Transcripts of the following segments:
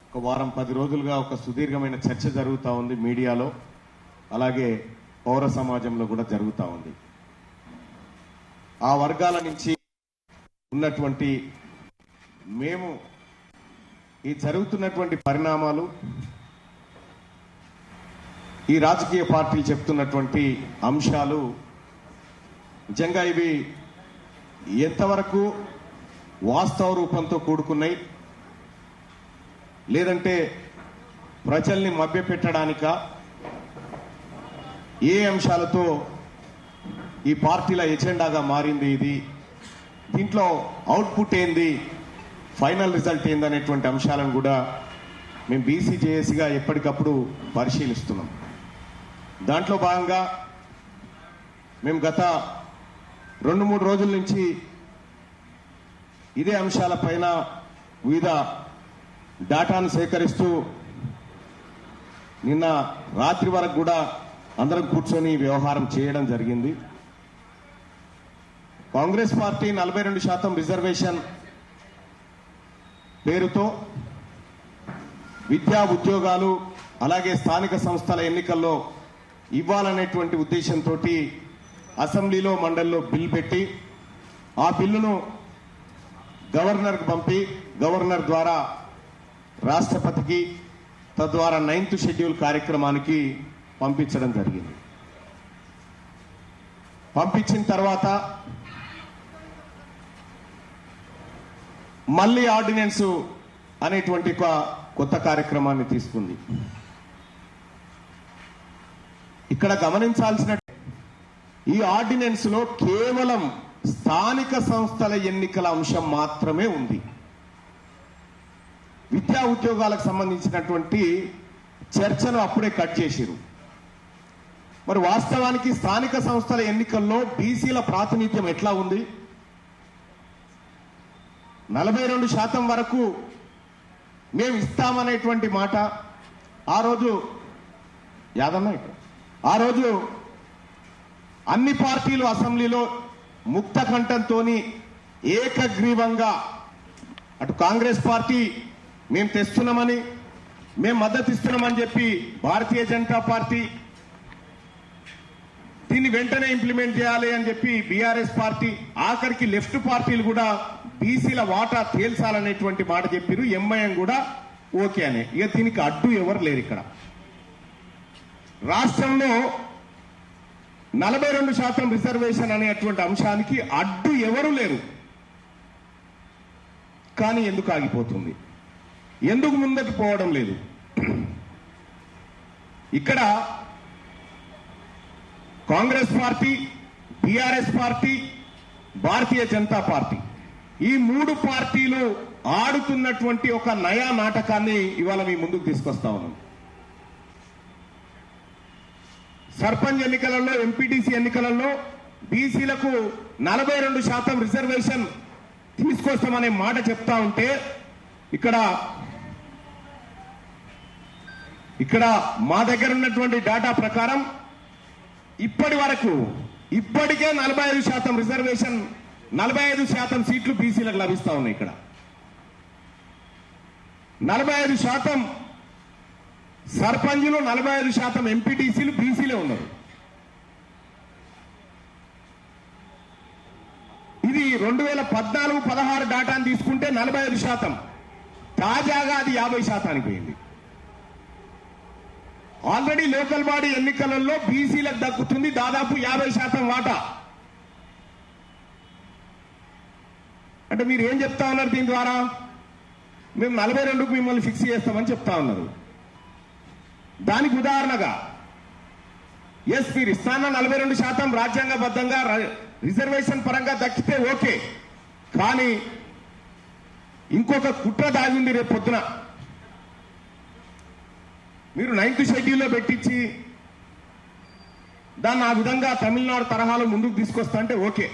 ఒక వారం 10 రోజులుగా ఒక సుదీర్ఘమైన చర్చ జరుగుతూ ఉంది మీడియాలో, అలాగే పౌర సమాజంలో కూడా జరుగుతూ ఉంది. ఆ వర్గాల నుంచి ఉన్నటువంటి మేము ఈ జరుగుతున్నటువంటి పరిణామాలు, ఈ రాజకీయ పార్టీలు చెప్తున్నటువంటి అంశాలు నిజంగా ఇవి ఎంతవరకు వాస్తవ రూపంతో కూడుకున్నాయి, లేదంటే ప్రజల్ని మభ్యపెట్టడానిక, ఏ అంశాలతో ఈ పార్టీల ఎజెండాగా మారింది, ఇది దీంట్లో అవుట్పుట్ ఏంది, ఫైనల్ రిజల్ట్ ఏందనేటువంటి అంశాలను కూడా మేము బీసీజేఏసీగా ఎప్పటికప్పుడు పరిశీలిస్తున్నాం. దాంట్లో భాగంగా మేము గత 2-3 రోజుల నుంచి ఇదే అంశాలపైన వివిధ డేటాను సేకరిస్తూ నిన్న రాత్రి వరకు కూడా అందరం కూర్చొని వ్యవహారం చేయడం జరిగింది. కాంగ్రెస్ పార్టీ 42% రిజర్వేషన్ పేరుతో విద్యా ఉద్యోగాలు అలాగే స్థానిక సంస్థల ఎన్నికల్లో ఇవ్వాలనేటువంటి ఉద్దేశంతో అసెంబ్లీలో మండలిలో బిల్ పెట్టి ఆ బిల్లును గవర్నర్కు పంపి గవర్నర్ ద్వారా రాష్ట్రపతికి, తద్వారా 9th షెడ్యూల్ కార్యక్రమానికి పంపించడం జరిగింది. పంపించిన తర్వాత మళ్ళీ ఆర్డినెన్స్ అనేటువంటి కొత్త కార్యక్రమాన్ని తీసుకుంది. ఇక్కడ గమనించాల్సిన ఈ ఆర్డినెన్స్ లో కేవలం స్థానిక సంస్థల ఎన్నికల అంశం మాత్రమే ఉంది. విద్యా ఉద్యోగాలకు సంబంధించినటువంటి చర్చను అప్పుడే కట్ చేసిరు. మరి వాస్తవానికి స్థానిక సంస్థల ఎన్నికల్లో బీసీల ప్రాతినిధ్యం ఎట్లా ఉంది? 42% వరకు మేము ఇస్తామనేటువంటి మాట ఆ రోజు యాదన్న ఆ రోజు అన్ని పార్టీలు అసెంబ్లీలో ముక్త కంఠంతో ఏకగ్రీవంగా అటు కాంగ్రెస్ పార్టీ మేము తెస్తున్నామని, మేము మద్దతు ఇస్తున్నామని చెప్పి భారతీయ జనతా పార్టీ దీన్ని వెంటనే ఇంప్లిమెంట్ చేయాలి అని చెప్పి బీఆర్ఎస్ పార్టీ, ఆఖరికి లెఫ్ట్ పార్టీలు కూడా బీసీల వాటా తేల్చాలనేటువంటి మాట చెప్పారు. ఎంఐఎం కూడా ఓకే అనే. ఇక దీనికి అడ్డు ఎవరు లేరు. ఇక్కడ రాష్ట్రంలో 42% రిజర్వేషన్ అనేటువంటి అంశానికి అడ్డు ఎవరు లేరు. కానీ ఎందుకు ఆగిపోతుంది? ఎందుకు ముందుకు పోవడం లేదు? ఇక్కడ Congress party, BRS party, Bharatiya Janata party ఈ 3 పార్టీలు ఆడుతున్నటువంటి ఒక నయా నాటకాన్ని ఇవాళ మీ ముందుకు తీసుకొస్తా ఉన్నాం. సర్పంచ్ ఎన్నికలలో, ఎంపీటీసీ ఎన్నికలలో బీసీలకు 42% రిజర్వేషన్ తీసుకొస్తామనే మాట చెప్తా ఉంటే ఇక్కడ మా దగ్గర ఉన్నటువంటి డేటా ప్రకారం ఇప్పటికే 45% రిజర్వేషన్, 45% సీట్లు బీసీలకు లభిస్తా ఉన్నాయి. ఇక్కడ 45% సర్పంచులు, 45% ఎంపీటీసీలు బీసీలే ఉన్నారు. ఇది 2014-16 డేటాను తీసుకుంటే 45%, తాజాగా అది 50% పోయింది. ఆల్రెడీ లోకల్ బాడీ ఎన్నికలలో బీసీలకు దక్కుతుంది దాదాపు 50% వాటా. అంటే మీరు ఏం చెప్తా ఉన్నారు? దీని ద్వారా మేము 42కు మిమ్మల్ని ఫిక్స్ చేస్తామని చెప్తా ఉన్నారు. దానికి ఉదాహరణగా ఎస్, మీరు ఇస్తాన్న 42% రాజ్యాంగబద్ధంగా రిజర్వేషన్ పరంగా దక్కితే ఓకే, కానీ ఇంకొక కుట్ర దాగింది. రేపు పొద్దున మీరు 9th షెడ్యూల్లో పెట్టించి దాన్ని ఆ విధంగా తమిళనాడు తరహాలో ముందుకు తీసుకొస్తా అంటే ఓకే,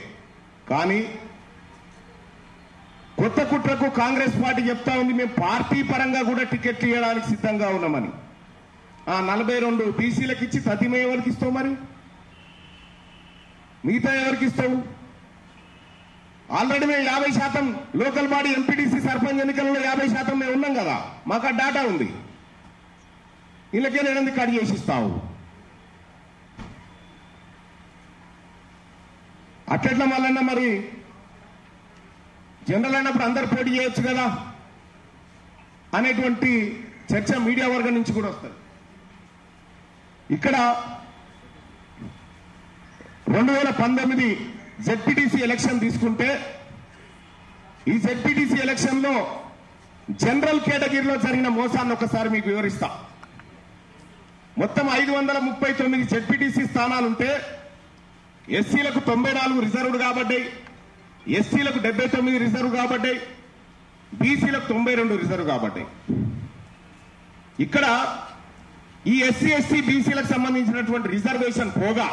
కానీ కొత్త కుట్రకు కాంగ్రెస్ పార్టీ చెప్తా ఉంది మేము పార్టీ పరంగా కూడా టికెట్లు ఇవ్వడానికి సిద్ధంగా ఉన్నామని. ఆ 42 బీసీలకు ఇచ్చి తతిమే ఎవరికి ఇస్తావు? మరి మిగతా ఎవరికి ఇస్తావు? ఆల్రెడీ మేము 50% లోకల్ బాడీ ఎంపీటీసీ సర్పంచ్ ఎన్నికల్లో 50% మేము ఉన్నాం కదా, మాకు ఆ డాటా ఉంది. వీళ్ళకే నేను కట్ చేసి ఇస్తావు. అట్లెట్లా మళ్ళన్నా మరి జనరల్ అయినప్పుడు అందరు పోటీ చేయొచ్చు కదా అనేటువంటి చర్చ మీడియా వర్గం నుంచి కూడా వస్తుంది. ఇక్కడ 2019 జెడ్పీటీసీ ఎలక్షన్ తీసుకుంటే ఈ జెడ్పీటీసీ ఎలక్షన్ లో జనరల్ కేటగిరీలో జరిగిన మోసాన్ని ఒకసారి మీకు వివరిస్తా. మొత్తం 539 జెడ్పీటీసీ స్థానాలుంటే ఎస్సీలకు 94 రిజర్వ్డ్ కాబడ్డాయి, ఎస్టీలకు 79 రిజర్వ్ కాబడ్డాయి, బీసీలకు 92 రిజర్వ్ కాబడ్డాయి. ఇక్కడ ఈ ఎస్సీ ఎస్టీ బీసీలకు సంబంధించినటువంటి రిజర్వేషన్ పోగా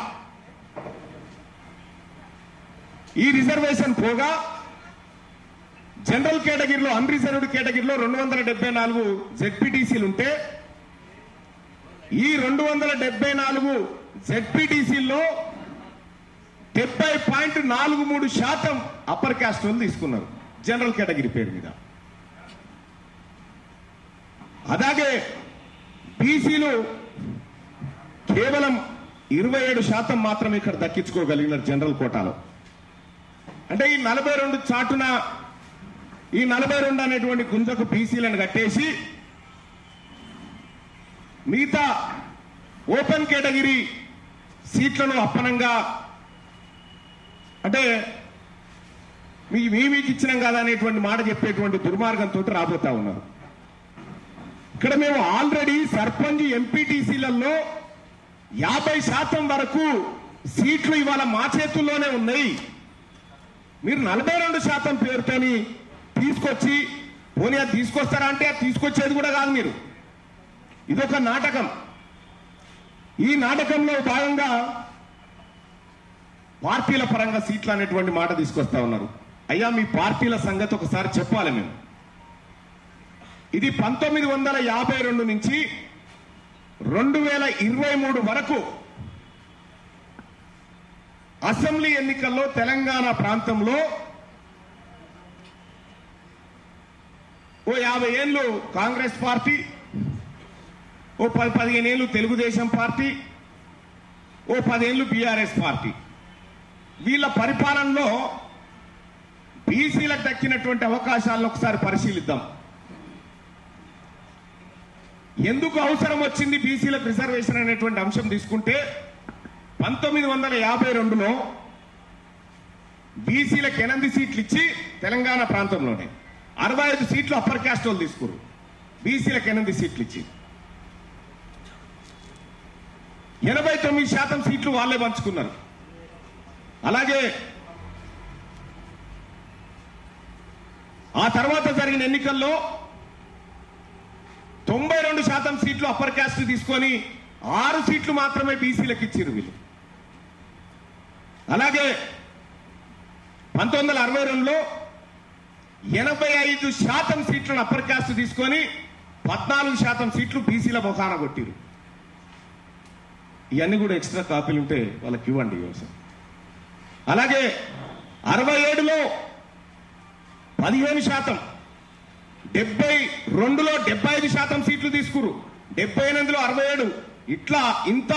జనరల్ కేటగిరీలో అన్రిజర్వ్డ్ కేటగిరీలో 274 జెడ్పీటీసీలు ఉంటే ఈ 274 జెడ్పీటీసీల్లో 70.43% అప్పర్ క్యాస్ట్ వాళ్ళు తీసుకున్నారు జనరల్ కేటగిరీ పేరు మీద. అలాగే బీసీలు కేవలం 27% మాత్రమే ఇక్కడ దక్కించుకోగలిగినారు జనరల్ కోటాలో. అంటే ఈ 42 చాటున ఈ 42 అనేటువంటి గుంజకు బీసీలను కట్టేసి మిగతా ఓపెన్ కేటగిరీ సీట్లను అప్పనంగా అంటే మీకు ఇచ్చినాం కదా అనేటువంటి మాట చెప్పేటువంటి దుర్మార్గంతో రాబోతా ఉన్నారు. ఇక్కడ మేము ఆల్రెడీ సర్పంచ్ ఎంపీటీసీలలో 50% వరకు సీట్లు ఇవాళ మా చేతుల్లోనే ఉన్నాయి. మీరు 42% పేరుతోని తీసుకొచ్చి పోనీ అది తీసుకొస్తారా అంటే అది తీసుకొచ్చేది కూడా కాదు. మీరు ఇదొక నాటకం. ఈ నాటకంలో భాగంగా పార్టీల పరంగా సీట్లు అనేటువంటి మాట తీసుకొస్తా ఉన్నారు. అయ్యా మీ పార్టీల సంగతి ఒకసారి చెప్పాలి. మేము ఇది 1952 నుంచి 2023 వరకు అసెంబ్లీ ఎన్నికల్లో తెలంగాణ ప్రాంతంలో ఓ 50 ఏళ్ళు కాంగ్రెస్ పార్టీ, ఓ 10-15 ఏళ్ళు తెలుగుదేశం పార్టీ, ఓ 10 ఏళ్ళు బీఆర్ఎస్ పార్టీ. వీళ్ళ పరిపాలనలో బీసీలకు దక్కినటువంటి అవకాశాలను ఒకసారి పరిశీలిద్దాం. ఎందుకు అవసరం వచ్చింది బీసీలకు రిజర్వేషన్ అనేటువంటి అంశం తీసుకుంటే 1952లో బీసీలకు 8 సీట్లు ఇచ్చి తెలంగాణ ప్రాంతంలోనే 65 సీట్లు అప్పర్ క్యాస్ట్ వాళ్ళు తీసుకున్నారు. బీసీలకు 8 సీట్లు ఇచ్చి 89% సీట్లు వాళ్ళే పంచుకున్నారు. అలాగే ఆ తర్వాత జరిగిన ఎన్నికల్లో 92% సీట్లు అప్పర్ క్యాస్ట్ తీసుకొని 6 సీట్లు మాత్రమే బీసీలకు ఇచ్చారు వీళ్ళు. అలాగే 1962లో 85% సీట్లను అప్పర్ క్యాస్ట్ తీసుకొని 14% సీట్లు బీసీల ముఖాన కొట్టిరు. ఇవన్నీ కూడా ఎక్స్ట్రా కాపీలు ఉంటే వాళ్ళకి ఇవ్వండి వ్యవసాయం. అలాగే 67లో 15%, 72లో 75% సీట్లు తీసుకురు, 78లో 67, ఇట్లా ఇంత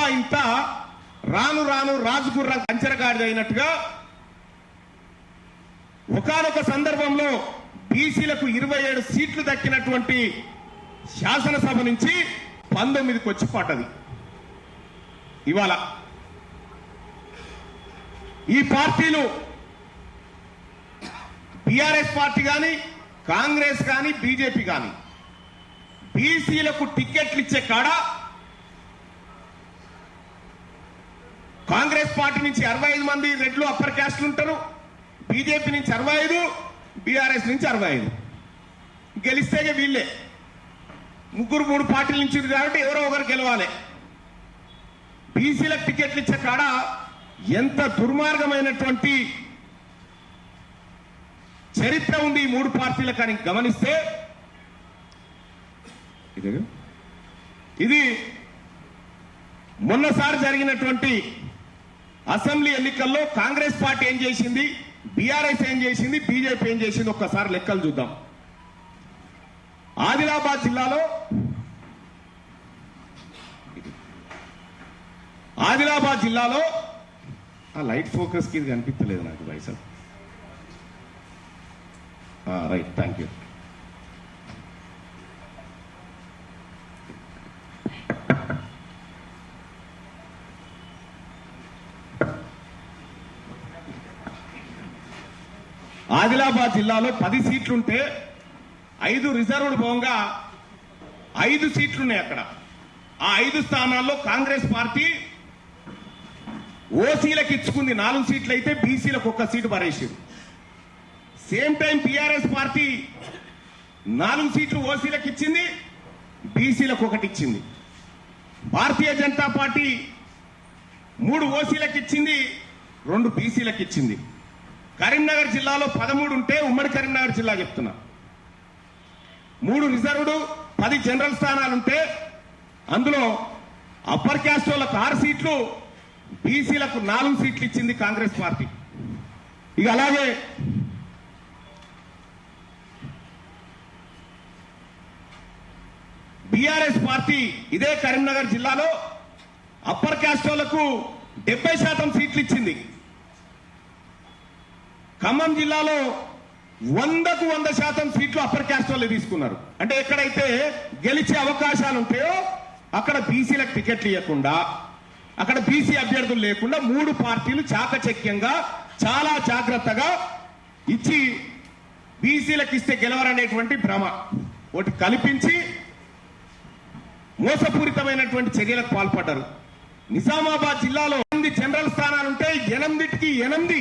రాను రాను రాజుగుర్రం కంచెరగాడిద అయినట్టుగా ఒకానొక సందర్భంలో బీసీలకు 27 సీట్లు దక్కినటువంటి శాసనసభ నుంచి 19కి వచ్చి పడ్డది. ఇవాళ ఈ పార్టీలు బీఆర్ఎస్ పార్టీ కానీ కాంగ్రెస్ కానీ బీజేపీ కానీ బీసీలకు టికెట్లు ఇచ్చే కాడ కాంగ్రెస్ పార్టీ నుంచి 65 మంది రెడ్లు అప్పర్ క్యాస్ట్లు ఉంటారు, బీజేపీ నుంచి 65, బీఆర్ఎస్ నుంచి 65. గెలిస్తే వీళ్ళే 3 పార్టీల నుంచి కాబట్టి ఎవరో ఒకరు గెలవాలి. బీసీలకు టికెట్లు ఇచ్చే కాడ ఎంత దుర్మార్గమైనటువంటి చరిత్ర ఉంది ఈ 3 పార్టీలకు అని గమనిస్తే ఇది మొన్నసారి జరిగినటువంటి అసెంబ్లీ ఎన్నికల్లో కాంగ్రెస్ పార్టీ ఏం చేసింది, బీఆర్ఎస్ ఏం చేసింది, బీజేపీ ఏం చేసింది ఒక్కసారి లెక్కలు చూద్దాం. ఆదిలాబాద్ జిల్లాలో ఆ లైట్ ఫోకస్ కి ఇది కనిపించలేదు నాకు వైసా. Right, thank you. ఆదిలాబాద్ జిల్లాలో 10 సీట్లుంటే 5 రిజర్వ్డ్ పోగా 5 సీట్లున్నాయి అక్కడ. ఆ 5 స్థానాల్లో కాంగ్రెస్ పార్టీ ఓసీలకు ఇచ్చుకుంది 4 సీట్లు, అయితే బీసీలకు 1 సీటు పరేసింది. సేమ్ టైం టీఆర్ఎస్ పార్టీ 4 సీట్లు ఓసీలకు ఇచ్చింది, బీసీలకు 1 ఇచ్చింది. భారతీయ జనతా పార్టీ 3 ఓసీలకు ఇచ్చింది, 2 బీసీలకు ఇచ్చింది. కరీంనగర్ జిల్లాలో 13 ఉంటే ఉమ్మడి కరీంనగర్ జిల్లా చెప్తున్నా 3 రిజర్వ్డ్ 10 జనరల్ స్థానాలుంటే అందులో అప్పర్ క్యాస్ట్ వాళ్ళకు 6 సీట్లు, బీసీలకు 4 సీట్లు ఇచ్చింది కాంగ్రెస్ పార్టీ. ఇక అలాగే బీఆర్ఎస్ పార్టీ ఇదే కరీంనగర్ జిల్లాలో అప్పర్ క్యాస్ట్ వాళ్లకు 70% సీట్లు ఇచ్చింది. ఖమ్మం జిల్లాలో 100కు 100% సీట్లు అప్పర్ క్యాస్ట్ వాళ్ళు తీసుకున్నారు. అంటే ఎక్కడైతే గెలిచే అవకాశాలు ఉంటాయో అక్కడ బీసీలకు టికెట్లు ఇవ్వకుండా, అక్కడ బీసీ అభ్యర్థులు లేకుండా 3 పార్టీలు చాకచక్యంగా చాలా జాగ్రత్తగా ఇచ్చి బీసీలకు ఇస్తే గెలవరనేటువంటి భ్రమ ఒకటి కల్పించి మోసపూరితమైనటువంటి చర్యలకు పాల్పడ్డారు. నిజామాబాద్ జిల్లాలో 8 జనరల్ స్థానాలుంటే 8కి 8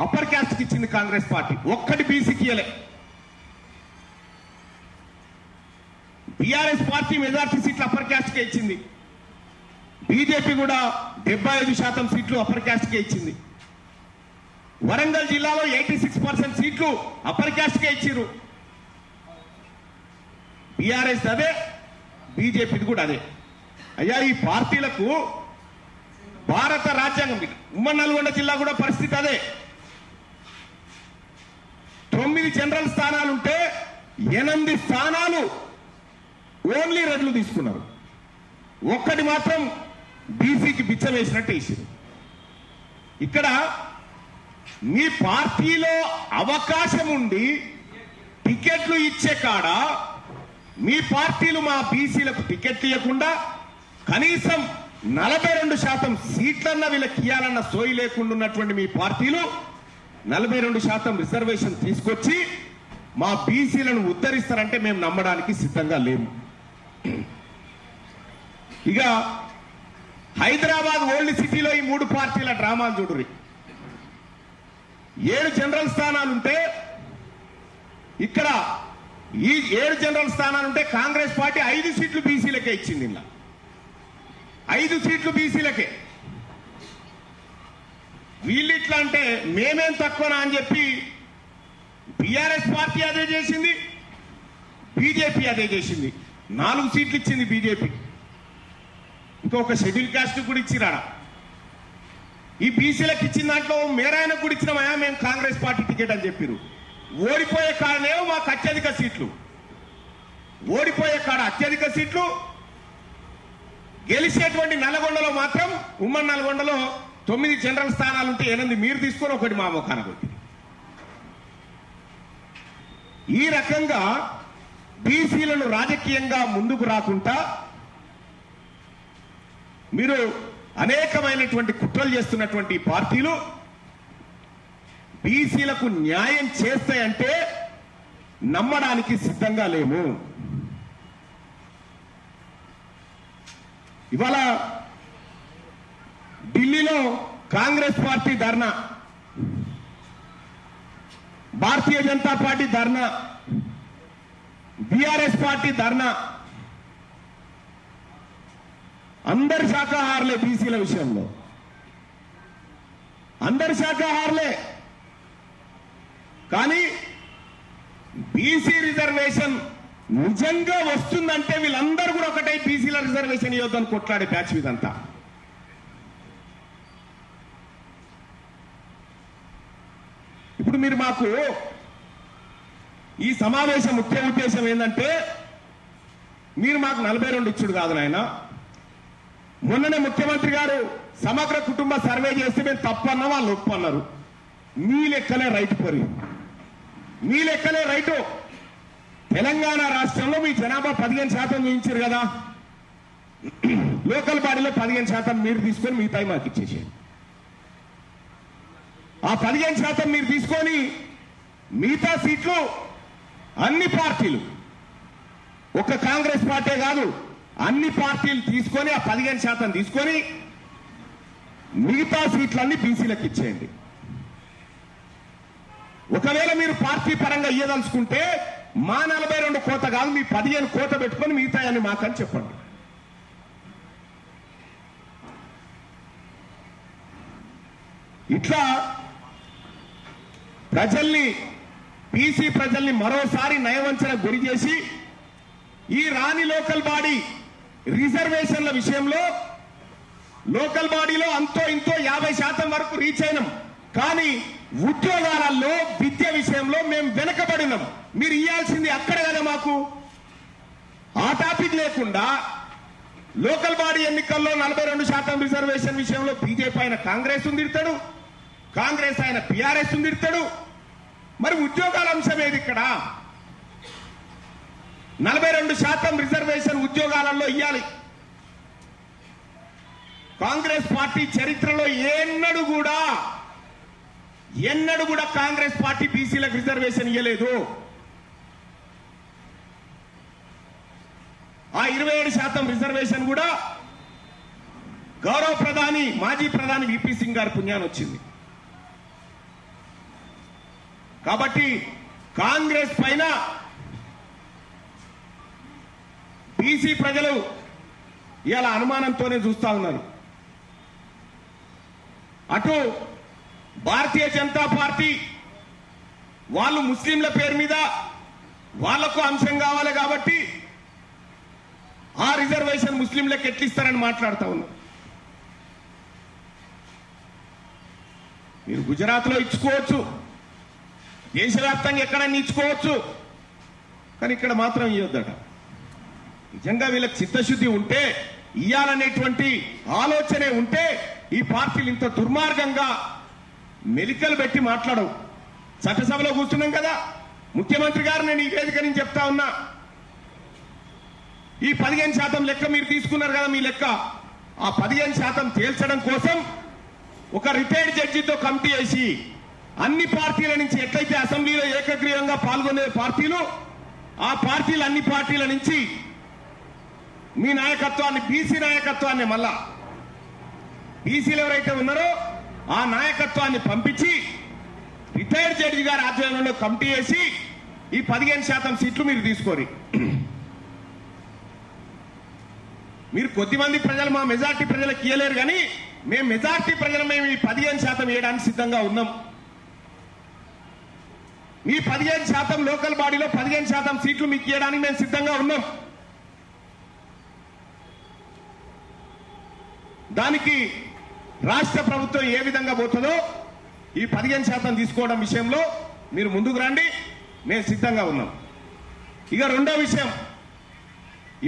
అప్పర్ క్యాస్ట్ కి ఇచ్చింది కాంగ్రెస్ పార్టీ, 1 బీసీకి ఇయ్యలే. బీఆర్ఎస్ పార్టీ మెజార్టీ సీట్లు అప్పర్ క్యాస్ట్ కే ఇచ్చింది. బీజేపీ కూడా 75% సీట్లు అప్పర్ క్యాస్ట్ కే ఇచ్చింది. వరంగల్ జిల్లాలో 86% సీట్లు అప్పర్ క్యాస్ట్ కే ఇచ్చారు. బీఆర్ఎస్ అదే, బీజేపీది కూడా అదే. అయ్యా, ఈ పార్టీలకు భారత రాజ్యాంగం, ఉమ్మడి నల్గొండ జిల్లా కూడా పరిస్థితి అదే. 9 జనరల్ స్థానాలుంటే 8 స్థానాలు ఓన్లీ రెడ్లు తీసుకున్నారు, 1 మాత్రం బీసీకి బిచ్చం వేసినట్టు వేసారు. ఇక్కడ మీ పార్టీలో అవకాశం ఉండి టికెట్లు ఇచ్చే కాడ మీ పార్టీలు మా బీసీలకు టికెట్లు ఇవ్వకుండా కనీసం 42% సీట్లన్న వీళ్ళకి ఇవ్వాలన్న సోయి లేకుండా ఉన్నటువంటి మీ పార్టీలు 42% రిజర్వేషన్ తీసుకొచ్చి మా బీసీలను ఉద్ధరిస్తారంటే మేము నమ్మడానికి సిద్ధంగా లేము. ఇక హైదరాబాద్ ఓల్డ్ సిటీలో ఈ 3 పార్టీల డ్రామాలు చూడుర్రి. 7 జనరల్ స్థానాలుంటే ఇక్కడ ఈ 7 జనరల్ స్థానాలుంటే కాంగ్రెస్ పార్టీ 5 సీట్లు బీసీలకే ఇచ్చింది. ఇలా 5 సీట్లు బీసీలకే. వీళ్ళిట్లా అంటే మేమేం తక్కువనా అని చెప్పి బీఆర్ఎస్ పార్టీ అదే చేసింది, బీజేపీ అదే చేసింది. 4 సీట్లు ఇచ్చింది బీజేపీ, ఇంకొక షెడ్యూల్ కాస్ట్ కూడా ఇచ్చిరాడా. ఈ బీసీలకు ఇచ్చిన దాంట్లో మేరాయనకు కూడా ఇచ్చినామయా మేము కాంగ్రెస్ పార్టీ టికెట్ అని చెప్పారు. ఓడిపోయే కాడనేమో మాకు అత్యధిక సీట్లు, ఓడిపోయే కాడ అత్యధిక సీట్లు, గెలిచేటువంటి నల్గొండలో మాత్రం ఉమ్మడి నల్గొండలో 9 జనరల్ స్థానాలుంటే 8 మీరు తీసుకొని 1 మా ముఖానికి వచ్చింది. ఈ రకంగా బీసీలను రాజకీయంగా ముందుకు రాకుండా మీరు అనేకమైనటువంటి కుట్రలు చేస్తున్నటువంటి పార్టీలు బీసీలకు న్యాయం చేస్తాయంటే నమ్మడానికి సిద్ధంగా లేము. ఇవాళ ఢిల్లీలో కాంగ్రెస్ పార్టీ ధర్నా, భారతీయ జనతా పార్టీ ధర్నా, బీఆర్ఎస్ పార్టీ ధర్నా. అందరు శాఖాహారులే బీసీల విషయంలో, అందరు శాఖాహారులే. కానీ బీసీ రిజర్వేషన్ నిజంగా వస్తుందంటే వీళ్ళందరూ కూడా ఒకటే బీసీల రిజర్వేషన్ ఇవ్వద్దని కొట్లాడే బ్యాచ్ ఇదంతా. ఇప్పుడు మీరు మాకు ఈ సమావేశం ముఖ్య ఉద్దేశం ఏంటంటే మీరు మాకు 42 ఇచ్చుడు కాదు నాయన. మొన్ననే ముఖ్యమంత్రి గారు సమగ్ర కుటుంబ సర్వే చేస్తే మేము తప్పన్నా వాళ్ళు ఒప్పన్నారు. మీ లెక్కలే రైతు పరి, మీ లెక్కలే రైతు. తెలంగాణ రాష్ట్రంలో మీ జనాభా 15% చూపించారు కదా, లోకల్ బాడీలో 15% మీరు తీసుకొని మిగతా మాకు ఇచ్చేసేయండి. ఆ 15% మీరు తీసుకొని మిగతా సీట్లు అన్ని పార్టీలు, ఒక కాంగ్రెస్ పార్టీ కాదు, అన్ని పార్టీలు తీసుకొని ఆ 15% తీసుకొని మిగతా సీట్లన్నీ బీసీలకు ఇచ్చేయండి. ఒకవేళ మీరు పార్టీ పరంగా ఇయ్యదలుచుకుంటే మా 42 కోత కాదు, మీ 15 కోత పెట్టుకొని మిగతా అని మాకని చెప్పండి. ఇట్లా ప్రజల్ని, బీసీ ప్రజల్ని మరోసారి నయవంచన గురి చేసి ఈ రాని లోకల్ బాడీ రిజర్వేషన్ల విషయంలో లోకల్ బాడీలో అంతో ఇంతో 50% వరకు రీచ్ అయినాం. కానీ ఉద్యోగాలలో విద్య విషయంలో మేము వెనకబడినాం. మీరు ఇవ్వాల్సింది అక్కడ కదా మాకు. ఆ టాపిక్ లేకుండా లోకల్ బాడీ ఎన్నికల్లో 42% రిజర్వేషన్ విషయంలో బీజేపీ ఆయన కాంగ్రెస్ తిడతాడు, కాంగ్రెస్ ఆయన టీఆర్ఎస్ తిడతాడు. మరి ఉద్యోగాల అంశం ఏది ఇక్కడ? 42% రిజర్వేషన్ ఉద్యోగాలలో ఇవ్వాలి. కాంగ్రెస్ పార్టీ చరిత్రలో ఎన్నడూ కూడా కాంగ్రెస్ పార్టీ బీసీలకు రిజర్వేషన్ ఇవ్వలేదు. ఆ 27% రిజర్వేషన్ కూడా గౌరవ ప్రధాని, మాజీ ప్రధాని విపి సింగ్ గారి పుణ్యాన్ని వచ్చింది. కాబట్టి కాంగ్రెస్ పైన బీసీ ప్రజలు ఇలా అనుమానంతోనే చూస్తా ఉన్నారు. అటు భారతీయ జనతా పార్టీ వాళ్ళు ముస్లింల పేరు మీద వాళ్లకు అంశం కావాలి కాబట్టి ఆ రిజర్వేషన్ ముస్లింలకు ఎట్లిస్తారని మాట్లాడుతూ ఉన్నారు. మీరు గుజరాత్లో ఇచ్చుకోవచ్చు, దేశవ్యాప్తంగా ఎక్కడైనా ఇచ్చుకోవచ్చు, కానీ ఇక్కడ మాత్రం ఇవ్వద్దట. నిజంగా వీళ్ళకి చిత్తశుద్ధి ఉంటే, ఇయ్యాలనేటువంటి ఆలోచనే ఉంటే ఈ పార్టీలు ఇంత దుర్మార్గంగా మెలికలు పెట్టి మాట్లాడవు. చట్టసభలో కూర్చున్నాం కదా, ముఖ్యమంత్రి గారు నేను ఈ వేదిక నుంచి చెప్తా ఉన్నా, ఈ 15% లెక్క మీరు తీసుకున్నారు కదా, మీ లెక్క ఆ 15% తేల్చడం కోసం ఒక రిటైర్డ్ జడ్జితో కమిటీ వేసి అన్ని పార్టీల నుంచి ఎట్లయితే అసెంబ్లీలో ఏకగ్రీవంగా పాల్గొనే పార్టీలు, ఆ పార్టీలు అన్ని పార్టీల నుంచి మీ నాయకత్వాన్ని, బీసీ నాయకత్వాన్ని, మళ్ళా బీసీలు ఎవరైతే ఉన్నారో ఆ నాయకత్వాన్ని పంపించి రిటైర్డ్ జడ్జి గారి ఆధ్వర్యంలో కమిటీ వేసి ఈ 15% సీట్లు మీరు తీసుకోరు. మీరు కొద్దిమంది ప్రజలు, మా మెజార్టీ ప్రజలకు ఇయ్యలేరు, కానీ మేము మెజార్టీ ప్రజలు మేము ఈ 15% వేయడానికి సిద్ధంగా ఉన్నాం. మీ 15% లోకల్ బాడీలో 15% సీట్లు మీకు ఇవ్వడానికి మేము సిద్ధంగా ఉన్నాం. దానికి రాష్ట్ర ప్రభుత్వం ఏ విధంగా పోతుందో ఈ 15% తీసుకోవడం విషయంలో మీరు ముందుకు రండి, మేము సిద్ధంగా ఉన్నాం. ఇక రెండో విషయం,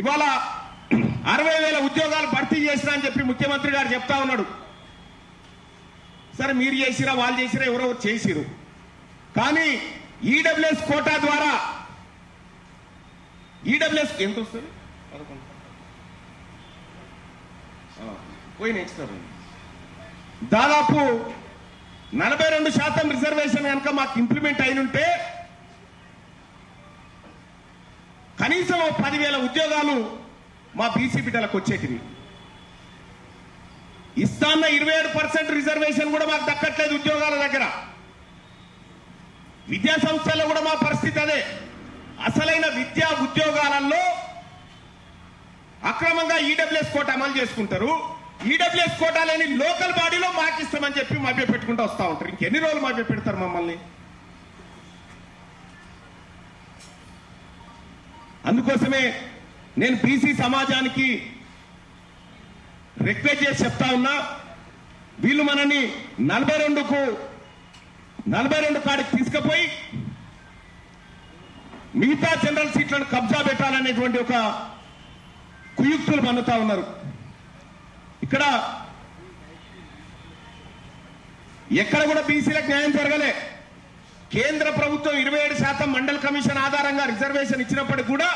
ఇవాళ 60,000 ఉద్యోగాలు భర్తీ చేసినా అని చెప్పి ముఖ్యమంత్రి గారు చెప్తా ఉన్నాడు. సరే, మీరు చేసిరా, వాళ్ళు చేసిరా, ఎవరో చేసిరు, కానీ ఈడబ్ల్యూఎస్ కోటా ద్వారా ఈడబ్ల్యూఎస్ ఎంత వస్తుంది? పోయి నెక్స్ట్ దాదాపు 42% రిజర్వేషన్ కనుక మాకు ఇంప్లిమెంట్ అయినుంటే కనీసం 10,000 ఉద్యోగాలు మా బీసీ బిడ్డలకు వచ్చేటివి. ఇస్తాన్న 27% రిజర్వేషన్ కూడా మాకు దక్కట్లేదు ఉద్యోగాల దగ్గర. విద్యా సంస్థల్లో కూడా మా పరిస్థితి అదే. అసలైన విద్యా ఉద్యోగాలలో అక్రమంగా ఈడబ్ల్యూఎస్ కోట అమలు చేసుకుంటారు. ఈడబ్ల్యూఎస్ కోటా లేని లోకల్ బాడీలో మాకు ఇస్తామని చెప్పి మభ్య పెట్టుకుంటూ వస్తూ ఉంటారు. ఇంకెన్ని రోజులు మభ్య పెడతారు మమ్మల్ని? అందుకోసమే నేను బీసీ సమాజానికి రిక్వెస్ట్ చేసి చెప్తా ఉన్నా, వీళ్ళు మనని 42కు 42 కాడికి తీసుకుపోయి మిగతా జనరల్ సీట్లను కబ్జా పెట్టాలనేటువంటి ఒక కుయుక్తులు పన్నుతా ఉన్నారు. ఇక్కడ ఎక్కడ కూడా బీసీలకు న్యాయం జరగలే. కేంద్ర ప్రభుత్వం 27% మండల్ కమిషన్ ఆధారంగా రిజర్వేషన్ ఇచ్చినప్పటికీ కూడా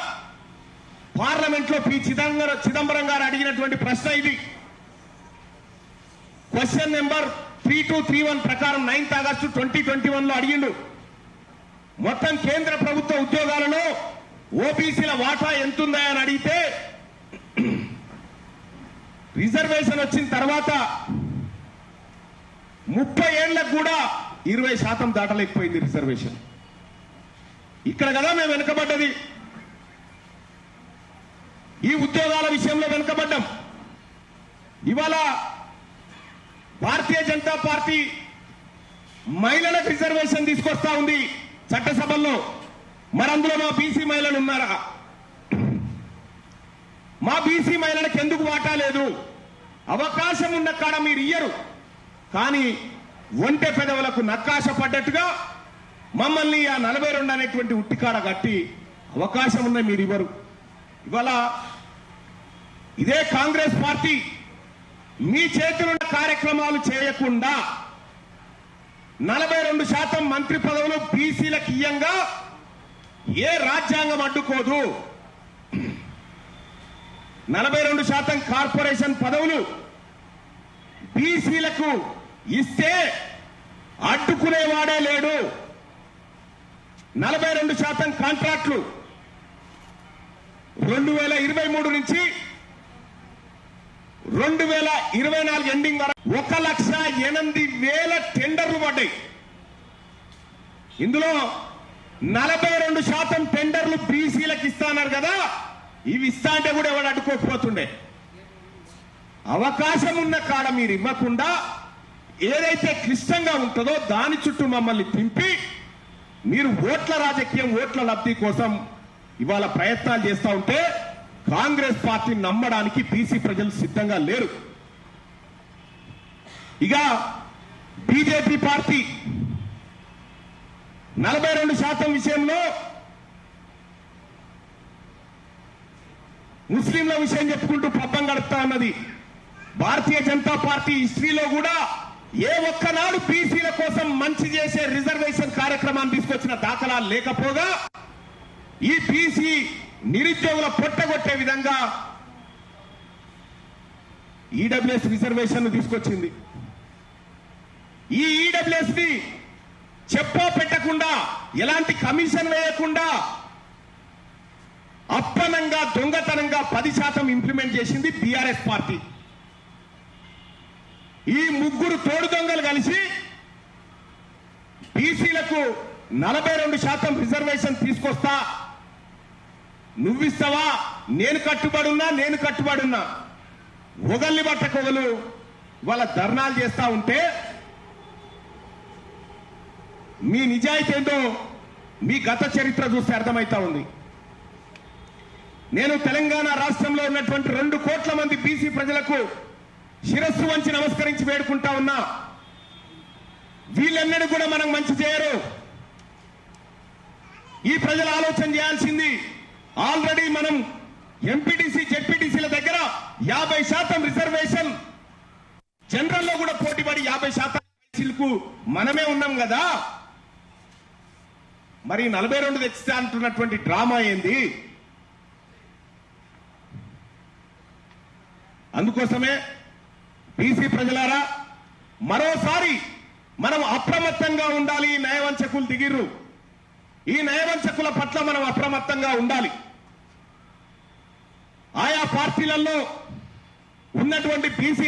పార్లమెంట్ లో పి చిదంబరం గారు అడిగినటువంటి ప్రశ్న ఇది. క్వశ్చన్ నెంబర్ 3231 ప్రకారం 9th ఆగస్టు 2021 లో అడిగిండు. మొత్తం కేంద్ర ప్రభుత్వ ఉద్యోగాలలో ఓబీసీల వాటా ఎంతుందా అని అడిగితే రిజర్వేషన్ వచ్చిన తర్వాత 30 ఏళ్లకు కూడా 20% దాటలేకపోయింది రిజర్వేషన్. ఇక్కడ కదా మేము వెనుకబడ్డది. ఈ ఉద్యోగాల విషయంలో వెనుకబడ్డాం. ఇవాళ భారతీయ జనతా పార్టీ మహిళలకు రిజర్వేషన్ తీసుకొస్తా ఉంది చట్టసభల్లో. మరి అందులో మా బీసీ మహిళలు ఉన్నారా? మా బీసీ మహిళలకు ఎందుకు వాటా లేదు? అవకాశం ఉన్న కాడ మీరు ఇయ్యరు, కానీ ఒంటె పెదవులకు నక్కాశ పడ్డట్టుగా మమ్మల్ని ఆ 42 అనేటువంటి ఉట్టికాడ కట్టి అవకాశం ఉన్న మీరు ఇవ్వరు. ఇవాళ ఇదే కాంగ్రెస్ పార్టీ మీ చేతులున్న కార్యక్రమాలు చేయకుండా 42% మంత్రి పదవులు బీసీలకు ఇయ్యంగా ఏ రాజ్యాంగం అడ్డుకోదు. 42% కార్పొరేషన్ పదవులు బీసీలకు ఇస్తే అడ్డుకునేవాడే లేడు. 42% కాంట్రాక్టులు 2023 నుంచి 2024 ఎండింగ్ వరకు 1,08,000 టెండర్లు పడ్డాయి. ఇందులో 42% టెండర్లు బీసీలకు ఇస్తాన్నారు కదా. ఇవి ఇస్తా అంటే కూడా ఎవరు అడ్డుకోకపోతుండే. అవకాశం ఉన్న కాడ మీరు ఇవ్వకుండా ఏదైతే క్లిష్టంగా ఉంటుందో దాని చుట్టూ మమ్మల్ని తింపి మీరు ఓట్ల రాజకీయం, ఓట్ల లబ్ధి కోసం ఇవాళ ప్రయత్నాలు చేస్తా ఉంటే కాంగ్రెస్ పార్టీని నమ్మడానికి బీసీ ప్రజలు సిద్ధంగా లేరు. ఇక బీజేపీ పార్టీ 42% విషయంలో ముస్లింల విషయం చెప్పుకుంటూ పబ్బం గడుపుతా ఉన్నది. భారతీయ జనతా పార్టీ హిస్టరీలో కూడా ఏ ఒక్కనాడు బీసీల కోసం మంచి చేసే రిజర్వేషన్ కార్యక్రమాన్ని తీసుకొచ్చిన దాఖలాలు లేకపోగా ఈ బీసీ నిరుద్యోగుల పొట్టగొట్టే విధంగా ఈడబ్ల్యూఎస్ రిజర్వేషన్ తీసుకొచ్చింది. ఈ ఈడబ్ల్యూఎస్ ని చెప్పా పెట్టకుండా, ఎలాంటి కమిషన్ వేయకుండా అప్పనంగా దొంగతనంగా 10% ఇంప్లిమెంట్ చేసింది బీఆర్ఎస్ పార్టీ. ఈ ముగ్గురు తోడు దొంగలు కలిసి బీసీలకు 42% రిజర్వేషన్ తీసుకొస్తా, నువ్విస్తావా, నేను కట్టుబడున్నా ఒగల్ని బట్టకొగలు వాళ్ళ ధర్నాలు చేస్తా ఉంటే మీ నిజాయితీ ఏంటో మీ గత చరిత్ర చూస్తే అర్థమైతా ఉంది. నేను తెలంగాణ రాష్ట్రంలో ఉన్నటువంటి 2 కోట్ల మంది బీసీ ప్రజలకు శిరస్సు వంచి నమస్కరించి వేడుకుంటా ఉన్నా. వీళ్ళెన్నడూ కూడా మనకు మంచి చేయరు. ఈ ప్రజలు ఆలోచన చేయాల్సింది, ఆల్రెడీ మనం ఎంపీటీసీ జెడ్పీటీసీల దగ్గర 50% రిజర్వేషన్, జనరల్లో కూడా పోటీపడి 50% మనమే ఉన్నాం కదా. మరి 42 తెచ్చితే అంటున్నటువంటి డ్రామా ఏంది? అందుకోసమే బీసీ ప్రజలారా, మరోసారి మనం అప్రమత్తంగా ఉండాలి. ఈ నయవంచకులు దిగిర్రు. ఈ నయవంచకుల పట్ల మనం అప్రమత్తంగా ఉండాలి. ఆయా పార్టీలలో ఉన్నటువంటి బీసీ